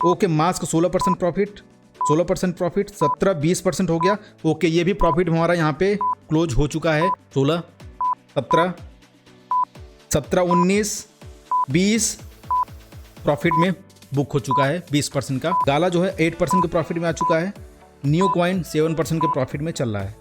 Okay, mask 16% profit, 16% profit, 17-20% हो गया। Okay, ये भी प्रॉफिट हमारा यहाँ पे क्लोज हो चुका है। 16, 17, 19-20 प्रॉफिट में बुक हो चुका है 20% का। गाला जो है 8% के प्रॉफिट में आ चुका है। न्यू कॉइन 7% के प्रॉफिट में चल रहा है।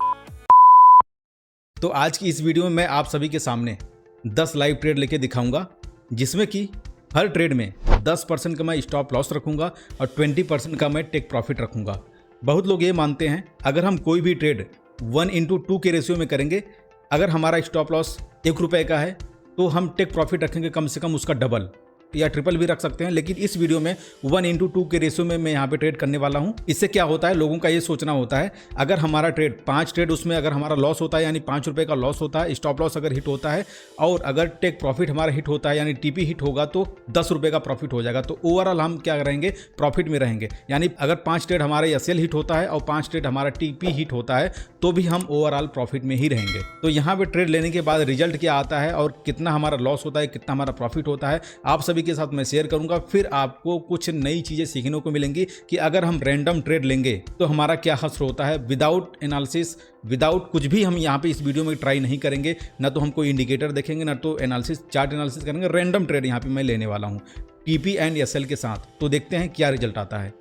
तो आज की इस वीडियो में मैं आप सभी के सामने 10 लाइव ट्रेड लेके दिखाऊंगा, जिसमें कि हर ट्रेड में 10% का मैं स्टॉप लॉस रखूंगा और 20% का मैं टेक प्रॉफिट रखूंगा। बहुत लोग ये मानते हैं अगर हम कोई भी ट्रेड 1:2 के रेशियो में करेंगे, अगर हमारा स्टॉप लॉस ₹1 का है तो हम टेक प्रॉफिट रखेंगे कम से कम उसका डबल या ट्रिपल भी रख सकते हैं। लेकिन इस वीडियो में 1:2 के रेशियो में मैं यहाँ पे ट्रेड करने वाला हूँ। इससे क्या होता है, लोगों का ये सोचना होता है अगर हमारा ट्रेड 5 ट्रेड उसमें अगर हमारा लॉस होता है यानी ₹5 का लॉस होता है, स्टॉप लॉस अगर हिट होता है और अगर टेक प्रॉफिट हमारा हिट होता है यानी टीपी हिट होगा तो ₹10 का प्रॉफिट हो जाएगा। तो ओवरऑल हम क्या रहेंगे, प्रॉफिट में रहेंगे। यानी अगर 5 ट्रेड हमारा एसएल हिट होता है और 5 ट्रेड हमारा टीपी हिट होता है तो भी हम ओवरऑल प्रॉफिट में ही रहेंगे। तो यहाँ पे ट्रेड लेने के बाद रिजल्ट क्या आता है और कितना हमारा लॉस होता है, कितना हमारा प्रॉफिट होता है, आप सभी के साथ मैं शेयर करूंगा। फिर आपको कुछ नई चीजें सीखने को मिलेंगी कि अगर हम रैंडम ट्रेड लेंगे तो हमारा क्या हश्र होता है। विदाउट एनालिसिस, विदाउट कुछ भी हम यहाँ पे इस वीडियो में ट्राई नहीं करेंगे। ना तो हम कोई इंडिकेटर देखेंगे, ना तो एनालिसिस, चार्ट एनालिसिस करेंगे। रैंडम ट्रेड यहाँ पे मैं लेने वाला हूँ टीपी एंड एसएल के साथ। तो देखते हैं क्या रिजल्ट आता है।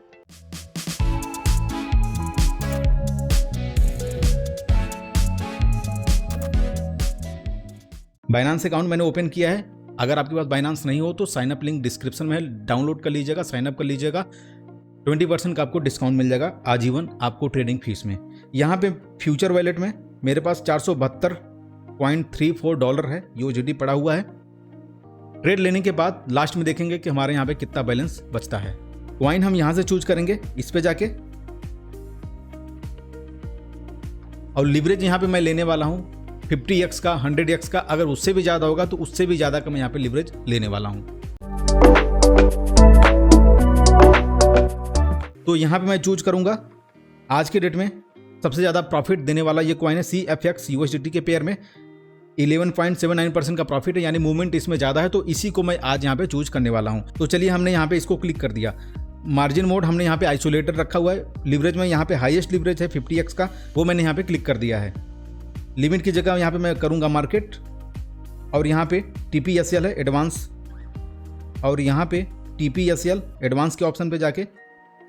बाइनांस अकाउंट मैंने ओपन किया है। अगर आपके पास बाइनांस नहीं हो तो साइन अप लिंक डिस्क्रिप्शन में है, डाउनलोड कर लीजिएगा, साइन अप कर लीजिएगा। 20% का आपको डिस्काउंट मिल जाएगा आजीवन आपको ट्रेडिंग फीस में। यहाँ पे फ्यूचर वॉलेट में मेरे पास $472.34 है, यूएसडी पड़ा हुआ है। ट्रेड लेने के बाद लास्ट में देखेंगे कि हमारे यहाँ पे कितना बैलेंस बचता है। कॉइन हम यहाँ से चूज करेंगे, इस पे जाके, और लिवरेज यहाँ पे मैं लेने वाला हूँ 50x का, 100x का। अगर उससे भी ज़्यादा होगा तो उससे भी ज़्यादा का मैं यहाँ पे लिवरेज लेने वाला हूँ। तो यहाँ पे मैं चूज करूँगा आज के डेट में सबसे ज़्यादा प्रॉफिट देने वाला ये कॉइन है CFX USDT के पेयर में 11.79% का प्रॉफिट है, यानी मूवमेंट इसमें ज़्यादा है। तो इसी को मैं आज यहाँ पे चूज करने वाला हूँ। तो चलिए, हमने यहाँ पे इसको क्लिक कर दिया। मार्जिन मोड हमने यहाँ पे आइसोलेटेड रखा हुआ है। लिवरेज में यहाँ पे हाईएस्ट लिवरेज है 50x का, वो मैंने यहाँ पे क्लिक कर दिया है। लिमिट की जगह यहाँ पे मैं करूँगा मार्केट, और यहाँ पे TPSL है एडवांस, और यहाँ पे TPSL एडवांस के ऑप्शन पे जाके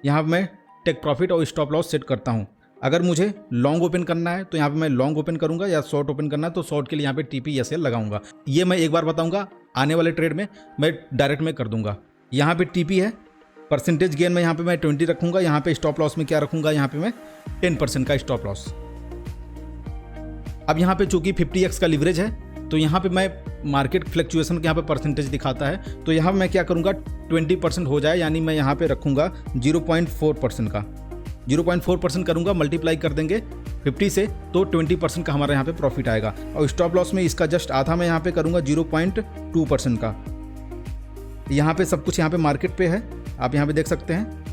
यहाँ पे मैं टेक प्रॉफिट और स्टॉप लॉस सेट करता हूँ। अगर मुझे लॉन्ग ओपन करना है तो यहाँ पे मैं लॉन्ग ओपन करूँगा, या शॉर्ट ओपन करना है तो शॉर्ट के लिए यहाँ पे TPSL लगाऊंगा। ये मैं एक बार बताऊँगा, आने वाले ट्रेड में मैं डायरेक्ट में कर दूंगा। यहाँ पे TP है, परसेंटेज गेन में यहाँ पे मैं 20 रखूँगा। यहाँ पे स्टॉप लॉस में क्या रखूँगा, यहाँ पे मैं 10% का स्टॉप लॉस। अब यहाँ पे चूंकि 50x का लिवरेज है तो यहाँ पे मैं मार्केट फ्लक्चुएशन के यहाँ पे परसेंटेज दिखाता है, तो यहाँ मैं क्या करूँगा 20% हो जाए, यानी मैं यहाँ पे रखूँगा 0.4% का। 0.4% करूँगा, मल्टीप्लाई कर देंगे 50 से तो 20% का हमारा यहाँ पे प्रॉफिट आएगा। और स्टॉप लॉस में इसका जस्ट आधा मैं यहाँ पे करूँगा 0.2% का। यहाँ पे सब कुछ यहाँ पे मार्केट पे है, आप यहाँ पे देख सकते हैं,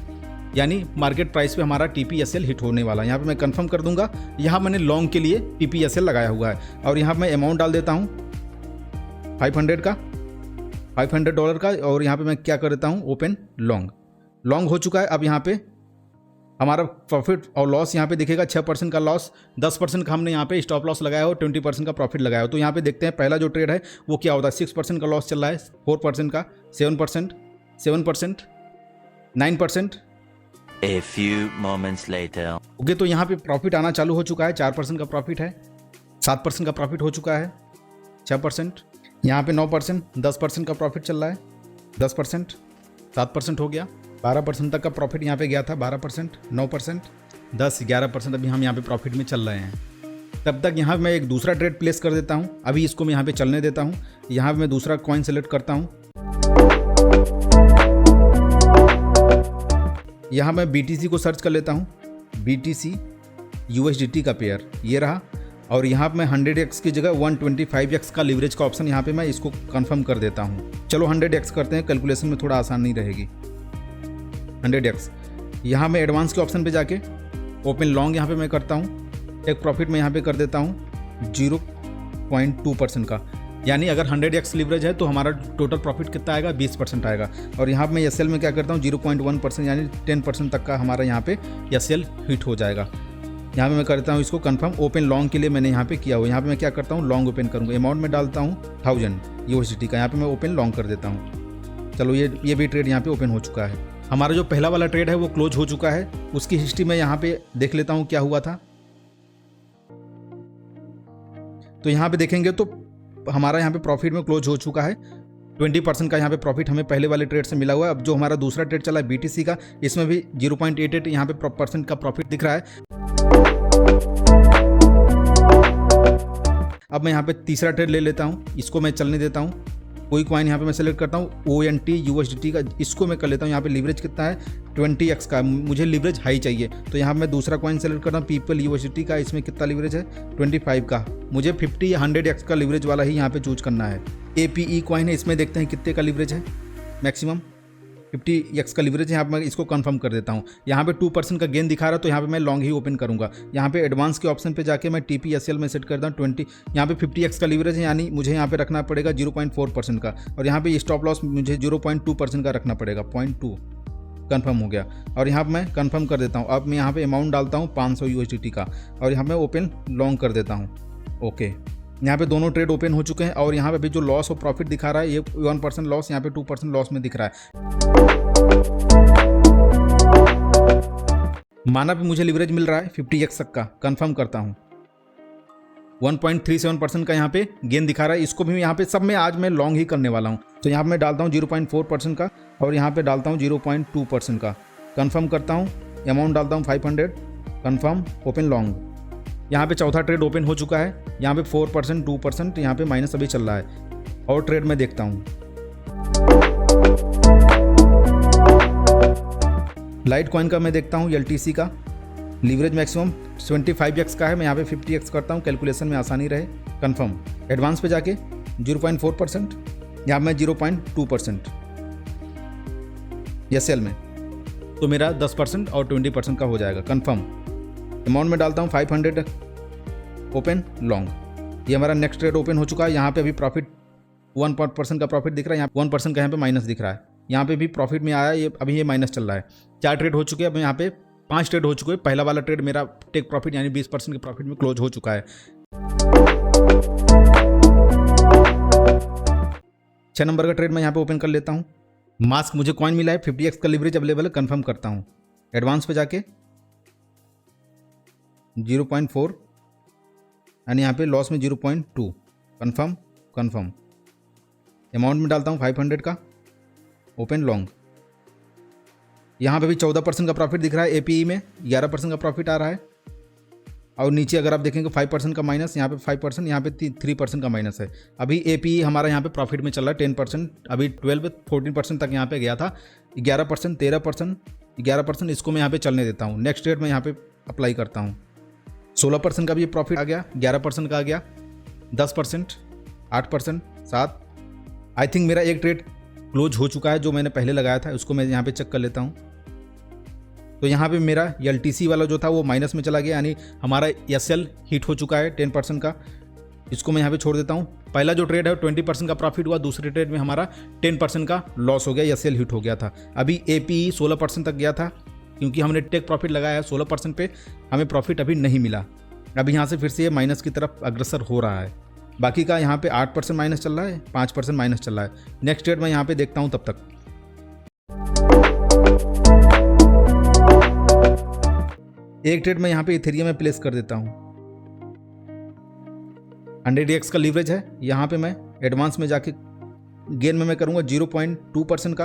यानी मार्केट प्राइस पे हमारा TPSL हिट होने वाला है। यहाँ पे मैं कंफर्म कर दूंगा। यहाँ मैंने लॉन्ग के लिए TPSL लगाया हुआ है, और यहाँ मैं अमाउंट डाल देता हूँ 500 का, $500 का, और यहाँ पे मैं क्या कर देता हूँ, ओपन लॉन्ग। लॉन्ग हो चुका है। अब यहाँ पे हमारा प्रॉफिट और लॉस यहाँ पे दिखेगा 6% का लॉस, 10% का हमने यहाँ पे स्टॉप लॉस लगाया हो, 20% का प्रॉफिट लगाया हो। तो यहाँ पे देखते हैं पहला जो ट्रेड है वो क्या होता है। 6% का लॉस चल रहा है, 4% का, 7%, 7%, 9%। A few moments later. Okay, तो यहाँ पे प्रॉफिट आना चालू हो चुका है। 4% का प्रॉफिट है, 7% का प्रॉफिट हो चुका है, 6%, यहाँ पे 9%, 10% का प्रॉफिट चल रहा है, 10%, 7% हो गया, 12% तक का प्रॉफिट यहाँ पे गया था, 12%, 9%, 10, 11% अभी हम यहाँ पे प्रॉफिट में चल रहे हैं। तब तक यहाँ मैं एक दूसरा ट्रेड प्लेस कर देता हूँ। अभी इसको मैं यहाँ पे चलने देता हूँ। यहाँ पे मैं दूसरा कॉइन सेलेक्ट करता हूँ। यहाँ मैं BTC को सर्च कर लेता हूँ, BTC USDT का पेयर ये रहा, और यहाँ पे मैं 100x की जगह 125x का लिवरेज का ऑप्शन यहाँ पे मैं इसको कंफर्म कर देता हूँ। चलो 100x करते हैं, कैलकुलेशन में थोड़ा आसानी रहेगी। 100x, यहाँ मैं एडवांस के ऑप्शन पे जाके ओपन लॉन्ग यहाँ पे मैं करता हूँ। टेक प्रॉफिट में यहाँ पे कर देता हूँ 0.2% का। यानी अगर 100x लीवरेज है तो हमारा टोटल प्रॉफिट कितना आएगा, 20% आएगा। और यहाँ पे मैं एस में क्या करता हूँ, 0.1% यानी 10% तक का हमारा यहाँ पे एस हिट हो जाएगा। यहाँ पे मैं करता हूँ इसको कंफर्म। ओपन लॉन्ग के लिए मैंने यहाँ पे किया हुआ, यहाँ पे मैं क्या करता हूँ, लॉन्ग ओपन करूँगा। अमाउंट में डालता हूँ 1000 USDT का, यहाँ पे मैं ओपन लॉन्ग कर देता हूँ। चलो ये भी ट्रेड यहाँ पे ओपन हो चुका है। हमारा जो पहला वाला ट्रेड है वो क्लोज हो चुका है। उसकी हिस्ट्री में यहाँ पे देख लेता हूँ क्या हुआ था। तो यहाँ पे देखेंगे तो हमारा यहाँ पे प्रॉफिट में क्लोज हो चुका है। 20% का यहाँ पे प्रॉफिट हमें पहले वाले ट्रेड से मिला हुआ है। अब जो हमारा दूसरा ट्रेड चला है BTC का, इसमें भी 0.88 यहाँ पे % का प्रॉफिट दिख रहा है। अब मैं यहाँ पे तीसरा ट्रेड ले लेता हूँ, इसको मैं चलने देता हूँ। कोई कॉइन यहाँ पे मैं सेलेक्ट करता हूँ ONT USDT का, इसको मैं कर लेता हूँ। यहाँ पे लीवरेज कितना है, 20x का, मुझे लीवरेज हाई चाहिए। तो यहाँ पे मैं दूसरा कॉइन सेलेक्ट करता हूँ पीपल USDT का, इसमें कितना लीवरेज है, 25 का। मुझे 50 या 100x का लीवरेज वाला ही यहाँ पे चूज करना है। APE कॉइन है, इसमें देखते हैं कितने का लीवरेज है, मैक्सिमम 50x का लीवरेज है। यहाँ पर मैं इसको कंफर्म कर देता हूँ। यहाँ पे 2% का गेन दिखा रहा है, तो यहाँ पे मैं लॉन्ग ही ओपन करूँगा। यहाँ पे एडवांस के ऑप्शन पे जाके मैं TPSL में सेट करता हूँ 20। यहाँ पे 50x का लीवरेज है, यानी मुझे यहाँ पे रखना पड़ेगा 0.4% का। और यहाँ पे स्टॉप लॉस मुझे 0.2% का रखना पड़ेगा, 0.2 कंफर्म हो गया। और यहाँ पर मैं कंफर्म कर देता हूँ। अब मैं यहाँ पे अमाउंट डालता हूँ 500 USDT का, और यहाँ पे ओपन लॉन्ग कर देता हूँ। ओके, यहाँ पे दोनों ट्रेड ओपन हो चुके हैं। और यहाँ पे अभी जो लॉस और प्रॉफिट दिखा रहा है, ये 1% लॉस, यहाँ पे 2% लॉस में दिख रहा है। माना भी मुझे लीवरेज मिल रहा है 50x तक का, कंफर्म करता हूँ। 1.37% का यहाँ पे गेन दिखा रहा है। इसको भी यहाँ पे सब में आज मैं लॉन्ग ही करने वाला हूँ। तो यहाँ पे मैं डालता हूँ 0.4% का, और यहाँ पे डालता हूँ 0.2% का, कंफर्म करता हूँ। अमाउंट डालता हूँ 500, कंफर्म, ओपन लॉन्ग। यहाँ पे चौथा ट्रेड ओपन हो चुका है। यहाँ पे 4%, 2% यहाँ पे माइनस अभी चल रहा है। और ट्रेड में देखता हूँ, लाइट कॉइन का मैं देखता हूँ LTC का लीवरेज मैक्सिमम 25x का है। मैं यहाँ पे 50x करता हूँ, कैलकुलेशन में आसानी रहे, कंफर्म। एडवांस पे जाके 0.4%, यहाँ मैं 0.2% SL में, तो मेरा 10% और 20% का हो जाएगा, कंफर्म। अमाउंट में डालता हूँ 500, ओपन लॉन्ग। ये हमारा नेक्स्ट ट्रेड ओपन हो चुका है। यहाँ पे अभी प्रॉफिट 1% का प्रॉफिट दिख रहा है, यहाँ 1% का यहाँ पे माइनस दिख रहा है। यहाँ पे भी प्रॉफिट में आया, ये अभी ये माइनस चल रहा है। 4 ट्रेड हो चुके हैं। अब यहाँ पे 5 ट्रेड हो चुके हैं। पहला वाला ट्रेड मेरा टेक प्रॉफिट यानी 20% के प्रॉफिट में क्लोज हो चुका है। 6 नंबर का ट्रेड मैं यहाँ पे ओपन कर लेता हूँ। मास्क मुझे कॉइन मिला है, 50x का लीवरेज अवेलेबल है, कंफर्म करता हूँ। एडवांस पे जाके 0.4 यानी यहाँ पे लॉस में 0.2, कंफर्म। अमाउंट में डालता हूँ 500 का, ओपन लॉन्ग। यहाँ पे भी 14% का प्रॉफिट दिख रहा है। APE में 11% का प्रॉफिट आ रहा है। और नीचे अगर आप देखेंगे 5% का माइनस, यहाँ पे 5%, यहाँ पे 3% का माइनस है। अभी APE हमारा यहाँ पे प्रॉफिट में चल रहा है 10%, अभी 12-14% तक यहाँ पे गया था। 11%, 13%, 11%, इसको मैं यहाँ पे चलने देता हूँ। नेक्स्ट ट्रेड में यहाँ पे अप्लाई करता हूँ। 16% का भी प्रॉफिट आ गया, 11% का आ गया, 10%, 8%, 7। आई थिंक मेरा एक ट्रेड क्लोज हो चुका है जो मैंने पहले लगाया था, उसको मैं यहाँ पे चेक कर लेता हूँ। तो यहाँ पे मेरा LTC वाला जो था वो माइनस में चला गया, यानी हमारा SL हिट हो चुका है 10% का। इसको मैं यहाँ पे छोड़ देता हूँ। पहला जो ट्रेड है 20% का प्रॉफिट हुआ, दूसरे ट्रेड में हमारा 10% का लॉस हो गया, SL हिट हो गया था। अभी APE 16% तक गया था, क्योंकि हमने टेक प्रॉफिट लगाया है 16% पे, हमें प्रॉफिट अभी नहीं मिला। अभी यहाँ से फिर से ये माइनस की तरफ अग्रसर हो रहा है। बाकी का यहाँ पे 8% माइनस चल रहा है, 5% माइनस चल रहा है। नेक्स्ट ट्रेड मैं यहाँ पे देखता हूँ तब तक। एक ट्रेड मैं यहाँ पे इथेरियम में प्लेस कर देता हूँ। 100x का लीवरेज है। यहाँ पे मैं एडवांस में जाके गेन में मैं करूँगा 0.2% का,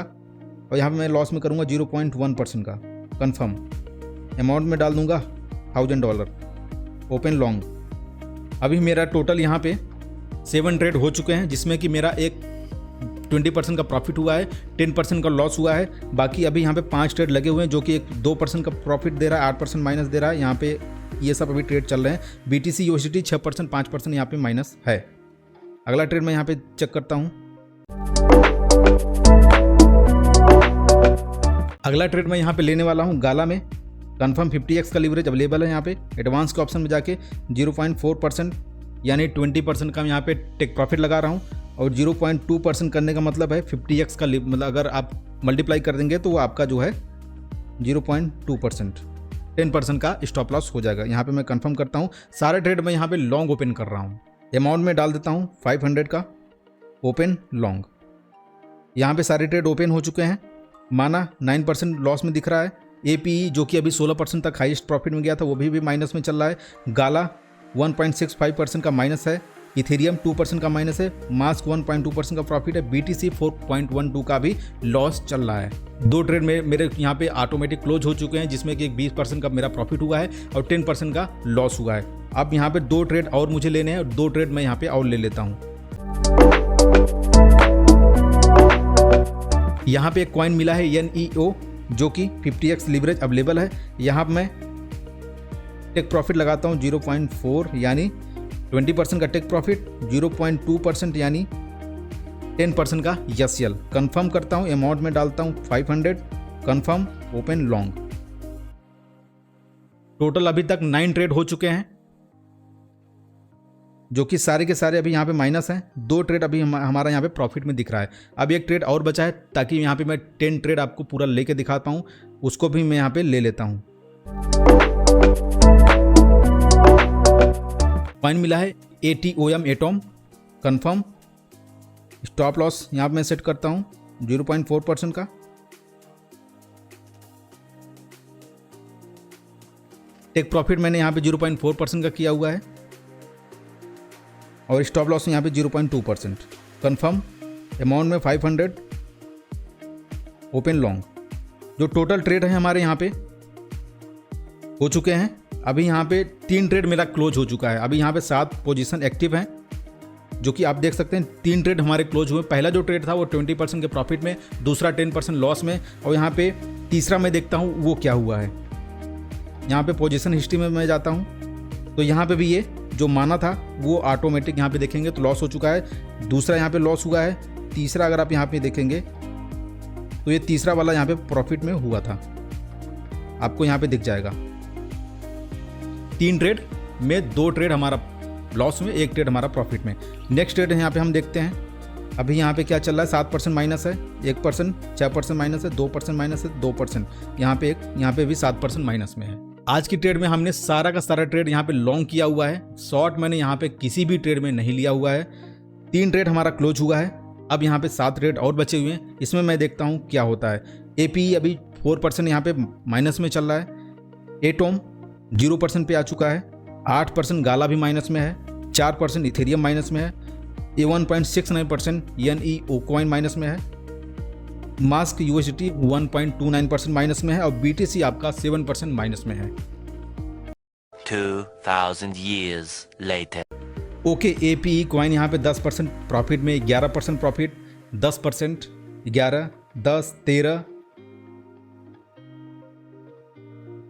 और यहाँ पे मैं लॉस में करूँगा 0.1% का, कंफर्म। अमाउंट में डाल दूंगा $1000, ओपन लॉन्ग। अभी मेरा टोटल यहाँ पे 7 ट्रेड हो चुके हैं, जिसमें कि मेरा एक 20% का प्रॉफिट हुआ है, 10% का लॉस हुआ है। बाकी अभी यहाँ पे 5 ट्रेड लगे हुए हैं, जो कि एक 2% का प्रॉफिट दे रहा है, 8% माइनस दे रहा है। यहाँ पे ये सब अभी ट्रेड चल रहे हैं। BTC USDT 6%, 5% यहाँ पे माइनस है। अगला ट्रेड मैं यहाँ पे चेक करता हूँ। अगला ट्रेड मैं यहाँ पे लेने वाला हूँ गाला में। कंफर्म 50x का लीवरेज अवेलेबल है। यहाँ पे एडवांस के ऑप्शन में जाके 0.4%, यानी 20% का मैं यहाँ पे टेक प्रॉफिट लगा रहा हूँ। और 0.2% करने का मतलब है 50x का, मतलब अगर आप मल्टीप्लाई कर देंगे तो वो आपका जो है 0.2%, 10% का स्टॉप लॉस हो जाएगा। यहाँ पे मैं कंफर्म करता हूँ। सारे ट्रेड मैं यहाँ पे लॉन्ग ओपन कर रहा हूँ। अमाउंट में डाल देता हूँ 500 का, ओपन लॉन्ग। यहाँ पे सारे ट्रेड ओपन हो चुके हैं। माना 9% लॉस में दिख रहा है। APE जो कि अभी 16% तक हाईएस्ट प्रॉफिट में गया था वो भी माइनस में चल रहा है। गाला 1.65% का माइनस है। इथेरियम 2% का माइनस है। मास्क 1.2% का प्रॉफिट है। BTC 4.12 का भी लॉस चल रहा है। 2 ट्रेड में मेरे यहाँ पे ऑटोमेटिक क्लोज हो चुके हैं, जिसमें कि एक 20% का मेरा प्रॉफिट हुआ है और 10% का लॉस हुआ है। अब यहाँ पे 2 ट्रेड और मुझे लेने हैं और 2 ट्रेड मैं यहाँ पे और ले लेता हूँ। यहाँ पे एक कॉइन मिला है NEO जो कि 50x लीवरेज अवेलेबल है। यहाँ पे मैं टेक प्रॉफिट लगाता हूँ 0.4 यानी 20% का टेक प्रॉफिट, 0.2% यानी 10% का SL। कंफर्म करता हूँ। अमाउंट में डालता हूँ 500, कंफर्म, ओपन लॉन्ग। टोटल अभी तक 9 ट्रेड हो चुके हैं, जो कि सारे के सारे अभी यहाँ पे माइनस हैं। 2 ट्रेड अभी हमारा यहाँ पे प्रॉफिट में दिख रहा है। अब एक ट्रेड और बचा है, ताकि यहाँ पे मैं 10 ट्रेड आपको पूरा लेके दिखा पाऊँ। उसको भी मैं यहाँ पे ले लेता हूँ। कॉइन मिला है ATOM atom, confirm. Stop loss यहाँ पे मैं सेट करता हूँ 0.4% का। टेक प्रॉफिट मैंने यहाँ पे 0.4% का किया हुआ है और स्टॉप लॉस यहाँ पे 0.2%, कंफर्म। अमाउंट में 500, ओपन लॉन्ग। जो टोटल ट्रेड है हमारे यहाँ पे हो चुके हैं। अभी यहाँ पे 3 ट्रेड मेरा क्लोज हो चुका है। अभी यहाँ पे 7 पोजीशन एक्टिव हैं, जो कि आप देख सकते हैं। 3 ट्रेड हमारे क्लोज हुए। पहला जो ट्रेड था वो 20% के प्रॉफिट में, दूसरा 10% लॉस में, और यहाँ पे तीसरा मैं देखता हूँ वो क्या हुआ है। यहाँ पे पोजीशन हिस्ट्री में मैं जाता हूँ तो यहाँ पे भी ये जो माना था वो ऑटोमेटिक यहाँ पे देखेंगे तो लॉस हो चुका है। दूसरा यहाँ पे लॉस हुआ है। तीसरा अगर आप यहाँ पे देखेंगे तो ये तीसरा वाला यहाँ पे प्रॉफिट में हुआ था, आपको यहाँ पे दिख जाएगा। 3 ट्रेड में 2 ट्रेड हमारा लॉस में, 1 ट्रेड हमारा प्रॉफिट में। नेक्स्ट ट्रेड यहाँ पे हम देखते हैं। अभी यहाँ पे क्या चल रहा है, 7% माइनस है, 1%, 6% माइनस है, 2% माइनस है, 2%। यहाँ पे भी 7% माइनस में है। आज की ट्रेड में हमने सारा का सारा ट्रेड यहाँ पे लॉन्ग किया हुआ है। शॉर्ट मैंने यहाँ पे किसी भी ट्रेड में नहीं लिया हुआ है। 3 ट्रेड हमारा क्लोज हुआ है। अब यहाँ पे 7 ट्रेड और बचे हुए हैं। इसमें मैं देखता हूँ क्या होता है। APE अभी 4% यहाँ पे माइनस में चल रहा है। एटोम 0% पे आ चुका है। 8% गाला भी माइनस में है। 4% इथेरियम माइनस में है। 1.69% NEO कॉइन माइनस में है। मास्क USDT 1.29% माइनस में है और BTC आपका 7% माइनस में है। 2000 years later. Okay, APE coin यहाँ पे 10% प्रॉफिट में, 11% प्रॉफिट, 10%, 11, 10, 13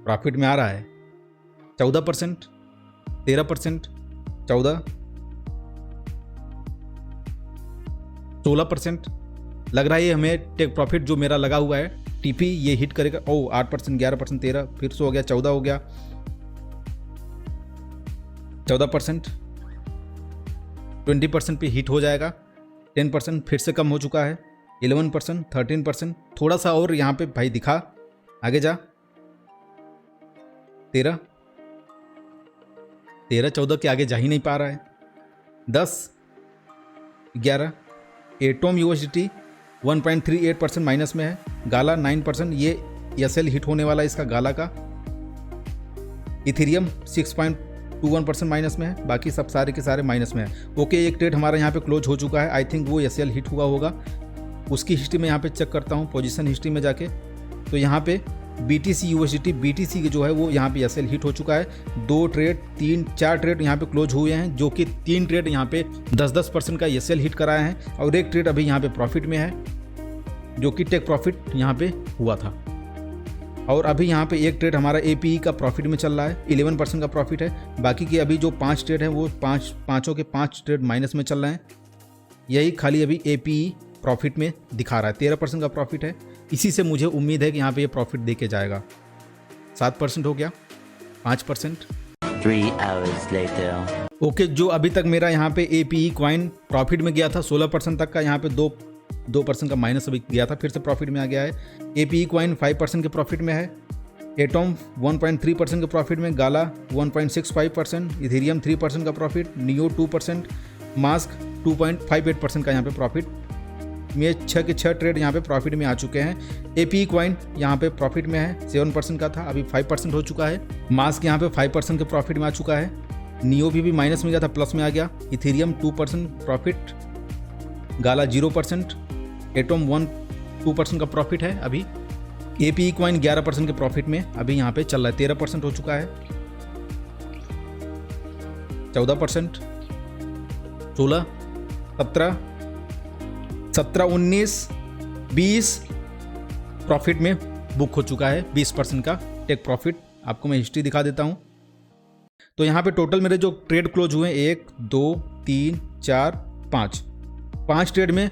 प्रॉफिट में आ रहा है। 14%, 13%, 14, 16%। लग रहा है ये हमें टेक प्रॉफिट जो मेरा लगा हुआ है TP ये हिट करेगा। 8%, 11%, 13, फिर से हो गया 14, हो गया 14%, 20% पे हिट हो जाएगा। 10% फिर से कम हो चुका है। 11%, 13%, थोड़ा सा और यहाँ पे भाई दिखा, आगे जा। 13, 14 के आगे जा ही नहीं पा रहा है। 10, 11, एटोम USDT 1.38% माइनस में है। गाला 9%, ये SL हिट होने वाला है इसका, गाला का। इथेरियम 6.21% माइनस में है। बाकी सब सारे के सारे माइनस में है। ओके, एक ट्रेड हमारा यहाँ पे क्लोज हो चुका है। आई थिंक वो SL हिट हुआ होगा। उसकी हिस्ट्री में यहाँ पे चेक करता हूँ, पोजीशन हिस्ट्री में जाके। तो यहाँ पे BTC USDT BTC जो है वो यहाँ पे SL हिट हो चुका है। 2 ट्रेड 4 ट्रेड यहाँ पे क्लोज हुए हैं, जो कि 3 ट्रेड यहाँ पे 10% का SL हिट कराए हैं और 1 ट्रेड अभी यहाँ पे प्रॉफिट में है, जो कि टेक प्रॉफिट यहाँ पे हुआ था। और अभी यहाँ पे 1 ट्रेड हमारा APE का प्रॉफिट में चल रहा है, 11% का प्रॉफिट है। बाकी के अभी जो 5 ट्रेड हैं वो पाँचों के 5 ट्रेड माइनस में चल रहे हैं। यही खाली अभी APE प्रॉफिट में दिखा रहा है। 13% का प्रॉफिट है। इसी से मुझे उम्मीद है कि यहाँ पे ये प्रॉफिट दे के जाएगा। 7% हो गया, 5%। 3 hours later. ओके, जो अभी तक मेरा यहाँ पे APE कॉइन प्रॉफिट में गया था 16% तक का, यहाँ पे 2% का माइनस अभी गया था, फिर से प्रॉफिट में आ गया है। APE कॉइन 5% के प्रॉफिट में है, एटॉम 1.3% के प्रॉफिट में, गाला 1.65%, इथेरियम 3% का प्रॉफिट, नियो 2%, मास्क 2.58% का यहाँ पे प्रॉफिट में 6 के 6 ट्रेड यहाँ पे प्रॉफिट में आ चुके हैं। APE कॉइन यहाँ पे प्रॉफिट में है, 7% का था, अभी 5% हो चुका है। मास्क यहाँ पे 5% के प्रॉफिट में आ चुका है। नियो भी माइनस में गया था, प्लस में आ गया। इथेरियम 2% प्रॉफिट, गाला 0%, एटॉम 2% का प्रॉफिट है अभी। APE कॉइन 11% के प्रॉफिट में अभी यहाँ पे चल रहा है, 13% हो चुका है, 14%, 16, 17, 19, 20 प्रॉफिट में बुक हो चुका है, 20% का टेक प्रॉफिट। आपको मैं हिस्ट्री दिखा देता हूँ। तो यहाँ पे टोटल मेरे जो ट्रेड क्लोज हुए 1, 2, 3, 4, 5 ट्रेड में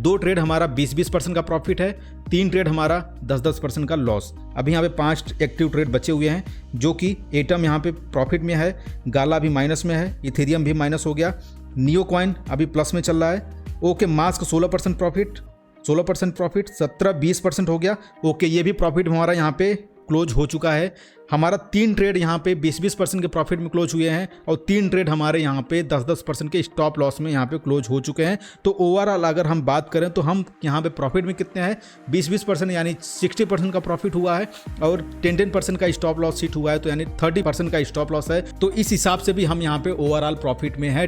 2 ट्रेड हमारा 20% का प्रॉफिट है, 3 ट्रेड हमारा 10% का लॉस। अभी यहाँ पे 5 एक्टिव ट्रेड बचे हुए हैं, जो कि एटम यहाँ पे प्रॉफिट में है, गाला भी माइनस में है, इथेरियम भी माइनस हो गया, नियो कॉइन अभी प्लस में चल रहा है। ओके, मास्क 16% प्रॉफिट, 17-20% हो गया। ओके, ये भी प्रॉफिट हमारा यहाँ पे क्लोज हो चुका है। हमारा 3 ट्रेड यहाँ पे 20% के प्रॉफिट में क्लोज हुए हैं और 3 ट्रेड हमारे यहाँ पे 10% के स्टॉप लॉस में यहाँ पे क्लोज हो चुके हैं। तो ओवरऑल अगर हम बात करें तो हम यहाँ पे प्रॉफिट में कितने हैं, 20% यानी 60% का प्रॉफिट हुआ है और 10% का स्टॉप लॉस हिट हुआ है, तो यानी 30% का स्टॉप लॉस है। तो इस हिसाब से भी हम यहाँ पे ओवरऑल प्रॉफिट में है,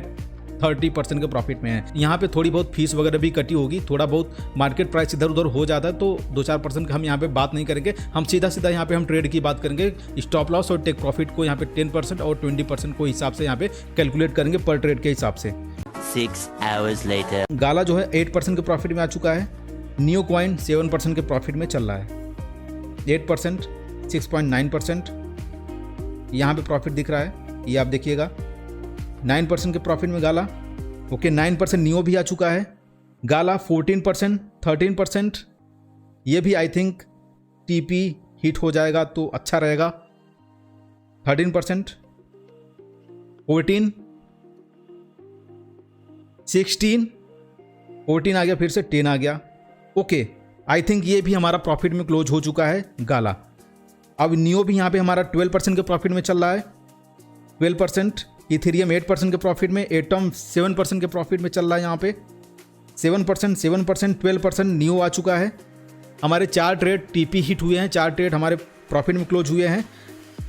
30% के प्रॉफिट में है। यहाँ पे थोड़ी बहुत फीस वगैरह भी कटी होगी, थोड़ा बहुत मार्केट प्राइस इधर उधर हो जाता है, तो 2-4% का हम यहाँ पे बात नहीं करेंगे। हम सीधा यहाँ पे हम ट्रेड की बात करेंगे, स्टॉप लॉस और टेक प्रॉफिट को यहाँ पे 10% और 20% को हिसाब से यहाँ पे कैलकुलेट करेंगे पर ट्रेड के हिसाब से। 6 hours later. गाला जो है 8% के प्रॉफिट में आ चुका है, नियो कॉइन 7% के प्रॉफिट में चल रहा है, 8%, 6.9% यहाँ पे प्रॉफिट दिख रहा है, ये आप देखिएगा। 9% के प्रॉफिट में गाला। ओके, 9% नियो भी आ चुका है, गाला 14%, 13%, ये भी आई थिंक TP हिट हो जाएगा तो अच्छा रहेगा। 13%, 14, 16, 14 आ गया, फिर से 10 आ गया। ओके, आई थिंक ये भी हमारा प्रॉफिट में क्लोज हो चुका है गाला। अब नियो भी यहाँ पे हमारा 12% के प्रॉफिट में चल रहा है, 12%, इथेरियम 8% के प्रॉफिट में, एटम 7% के प्रॉफिट में चल रहा है यहाँ पे, 7%, 12% नियो आ चुका है। हमारे 4 ट्रेड TP हिट हुए हैं, 4 ट्रेड हमारे प्रॉफिट में क्लोज हुए हैं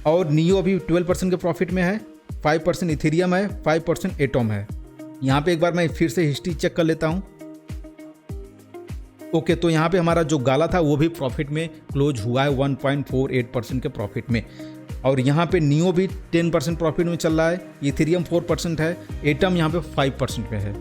और नियो अभी 12% के प्रॉफिट में है, 5% इथेरियम है, 5% एटम है। यहाँ पे एक बार मैं फिर से हिस्ट्री चेक कर लेता हूँ। ओके, तो यहाँ पे हमारा जो गाला था वो भी प्रॉफिट में क्लोज हुआ है 1.48% के प्रॉफिट में, और यहाँ पे नियो भी 10% प्रॉफिट में चल रहा है, इथेरियम 4% है, एटम यहाँ पे 5% में है।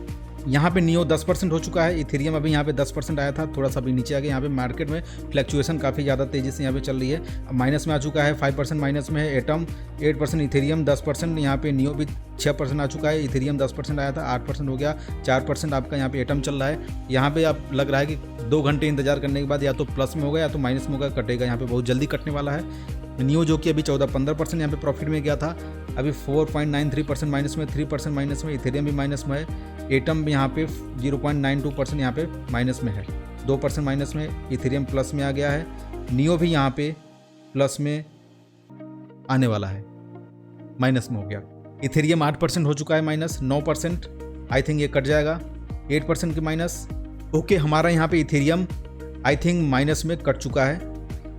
यहाँ पे नियो 10% हो चुका है, इथेरियम अभी यहाँ पे 10% आया था, थोड़ा सा भी नीचे आ गया। यहाँ पे मार्केट में फ्लैक्चुएशन काफ़ी ज़्यादा तेज़ी से यहाँ पे चल रही है, माइनस में आ चुका है, 5% माइनस में है, एटम 8%, इथेरियम 10%, यहाँ पे नियो भी 6% आ चुका है, इथेरियम 10% आया था, 8% हो गया, 4% आपका यहाँ पे एटम चल रहा है। यहाँ पे आप लग रहा है कि 2 घंटे इंतजार करने के बाद या तो प्लस में होगा या तो माइनस में होगा, कटेगा, यहाँ पे बहुत जल्दी कटने वाला है। नियो जो कि अभी 14-15% यहाँ पे प्रॉफिट में गया था, अभी 4.93% माइनस में, 3% माइनस में, इथेरियम भी माइनस में है, एटम भी यहाँ पे 0.92% यहाँ पे माइनस में है, 2% माइनस में, इथेरियम प्लस में आ गया है, नियो भी यहाँ पे प्लस में आने वाला है, माइनस में हो गया। इथेरियम 8% हो चुका है माइनस, 9% आई थिंक ये कट जाएगा, 8% की माइनस। ओके, हमारा यहाँ पे इथेरियम आई थिंक माइनस में कट चुका है,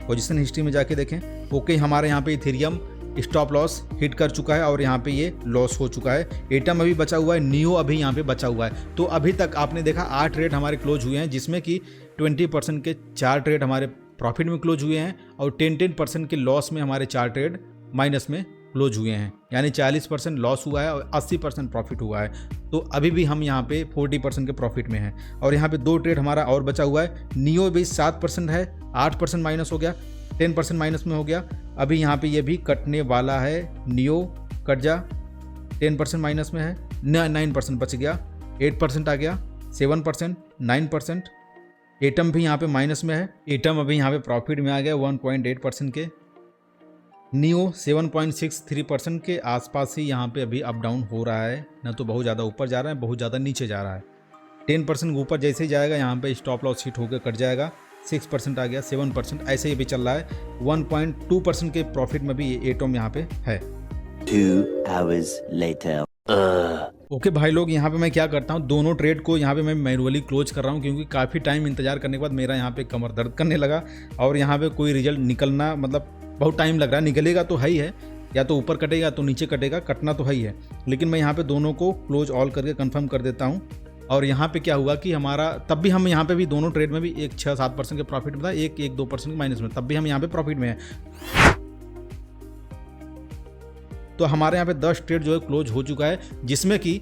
पोजीशन हिस्ट्री में जाके देखें। ओके, हमारे यहाँ पे इथेरियम स्टॉप लॉस हिट कर चुका है और यहाँ पे ये लॉस हो चुका है, एटम अभी बचा हुआ है, नियो अभी यहाँ पे बचा हुआ है। तो अभी तक आपने देखा 8 ट्रेड हमारे क्लोज हुए हैं, जिसमें कि 20% के 4 ट्रेड हमारे प्रॉफिट में क्लोज हुए हैं और 10% के लॉस में हमारे 4 ट्रेड माइनस में क्लोज हुए हैं, यानी 40% लॉस हुआ है और 80% प्रॉफिट हुआ है। तो अभी भी हम यहाँ पे 40% के प्रॉफिट में हैं और यहाँ पे 2 ट्रेड हमारा और बचा हुआ है, नियो भी 7% है, 8% माइनस हो गया, 10% माइनस में हो गया, अभी यहाँ पे ये भी कटने वाला है, नियो कट जा, 10% माइनस में है, 9% बच गया, 8% आ गया, 7%, 9%, एटम भी यहाँ पे माइनस में है, एटम अभी यहाँ पे प्रॉफिट में आ गया 1.8% के, नियो 7.63% के आसपास ही यहाँ पे अभी अप डाउन हो रहा है, ना तो बहुत ज़्यादा ऊपर जा रहा है, बहुत ज़्यादा नीचे जा रहा है। 10% ऊपर जैसे ही जाएगा यहाँ पे स्टॉप लॉस हिट होकर कट जाएगा, 6% आ गया, 7% ऐसे ही भी चल रहा है। 1.2% के प्रॉफिट में भी ये एटॉम यहाँ पे है। 2 hours later. ओके भाई लोग, यहाँ पे मैं क्या करता हूँ, दोनों ट्रेड को यहाँ पे मैं मैनुअली क्लोज कर रहा हूँ, क्योंकि काफ़ी टाइम इंतजार करने के बाद मेरा यहाँ पे कमर दर्द करने लगा और यहाँ पे कोई रिजल्ट निकलना मतलब बहुत टाइम लग रहा है। निकलेगा तो है ही है, या तो ऊपर कटेगा तो नीचे कटेगा, कटना तो है ही है। लेकिन मैं यहाँ पे दोनों को क्लोज ऑल करके कंफर्म कर देता हूँ। और यहाँ पे क्या हुआ कि हमारा तब भी हम यहाँ पे भी दोनों ट्रेड में भी 6-7% के प्रॉफिट में था, 1-2% के माइनस में, तब भी हम यहाँ पे प्रॉफिट में है। तो हमारे यहाँ पे 10 ट्रेड जो है क्लोज हो चुका है, जिसमें कि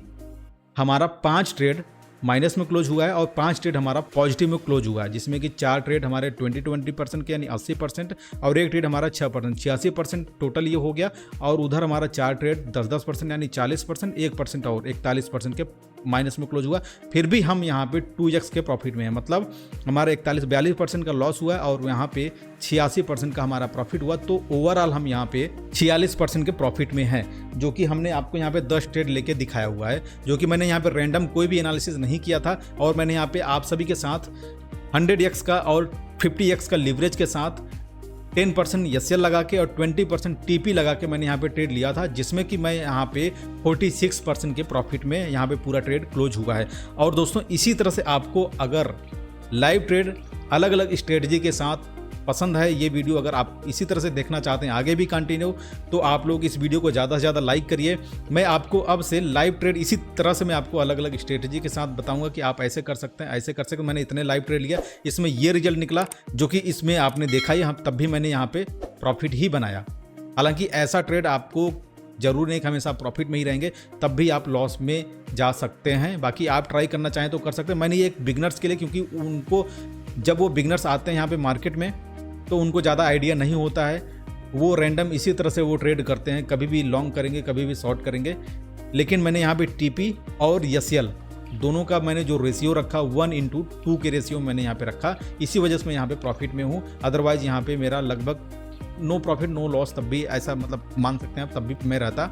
हमारा 5 ट्रेड माइनस में क्लोज हुआ है और 5 ट्रेड हमारा पॉजिटिव में क्लोज हुआ है, जिसमें कि 4 ट्रेड हमारे 20% के यानी 80% और 1 ट्रेड हमारा 6%, 86% टोटल ये हो गया। और उधर हमारा 4 ट्रेड 10% यानी 40%, 1% और 41% के माइनस में क्लोज हुआ। फिर भी हम यहाँ पे 2x के प्रॉफिट में है, मतलब हमारा 42% का लॉस हुआ है और यहाँ पे 86% का हमारा प्रॉफिट हुआ। तो ओवरऑल हम यहाँ पे 46% के प्रॉफिट में हैं, जो कि हमने आपको यहाँ पे 10 ट्रेड लेके दिखाया हुआ है, जो कि मैंने यहाँ पे रैंडम कोई भी एनालिसिस नहीं किया था। और मैंने यहाँ पे आप सभी के साथ 100x का और 50x का लिवरेज के साथ 10% एसएल लगा के और 20% टीपी लगा के मैंने यहाँ पे ट्रेड लिया था, जिसमें कि मैं यहाँ पे 46% के प्रॉफिट में यहाँ पे पूरा ट्रेड क्लोज हुआ है। और दोस्तों इसी तरह से आपको अगर लाइव ट्रेड अलग अलग स्ट्रेटजी के साथ पसंद है ये वीडियो, अगर आप इसी तरह से देखना चाहते हैं आगे भी कंटिन्यू, तो आप लोग इस वीडियो को ज़्यादा से ज़्यादा लाइक करिए। मैं आपको अब से लाइव ट्रेड इसी तरह से मैं आपको अलग अलग स्ट्रेटजी के साथ बताऊंगा कि आप ऐसे कर सकते हैं, ऐसे कर सकते हैं। मैंने इतने लाइव ट्रेड लिया, इसमें ये रिजल्ट निकला जो कि इसमें आपने देखा ही, हम तब भी मैंने यहाँ पे प्रॉफिट ही बनाया। हालांकि ऐसा ट्रेड आपको जरूर नहीं कि हमेशा प्रॉफिट में ही रहेंगे, तब भी आप लॉस में जा सकते हैं। बाकी आप ट्राई करना चाहें तो कर सकते हैं। मैंने ये एक बिगनर्स के लिए, क्योंकि उनको जब वो बिगनर्स आते हैं यहाँ पे मार्केट में तो उनको ज़्यादा आइडिया नहीं होता है, वो रैंडम इसी तरह से वो ट्रेड करते हैं, कभी भी लॉन्ग करेंगे कभी भी शॉर्ट करेंगे। लेकिन मैंने यहाँ पे टीपी और एसएल दोनों का मैंने जो रेशियो रखा 1:2 के रेशियो मैंने यहाँ पे रखा, इसी वजह से मैं यहाँ पे प्रॉफिट में हूँ। अदरवाइज यहाँ पे मेरा लगभग नो प्रॉफिट नो लॉस, तब भी ऐसा मतलब मान सकते हैं आप, तब भी मैं रहता।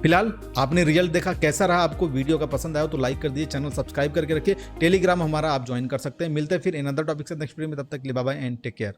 फिलहाल आपने रिजल्ट देखा, कैसा रहा आपको, वीडियो का पसंद आया तो लाइक कर दीजिए, चैनल सब्सक्राइब करके रखिए, टेलीग्राम हमारा आप ज्वाइन कर सकते हैं। मिलते हैं फिर इन अदर टॉपिक से नेक्स्ट वीडियो में, तब तक के लिए bye bye and take care.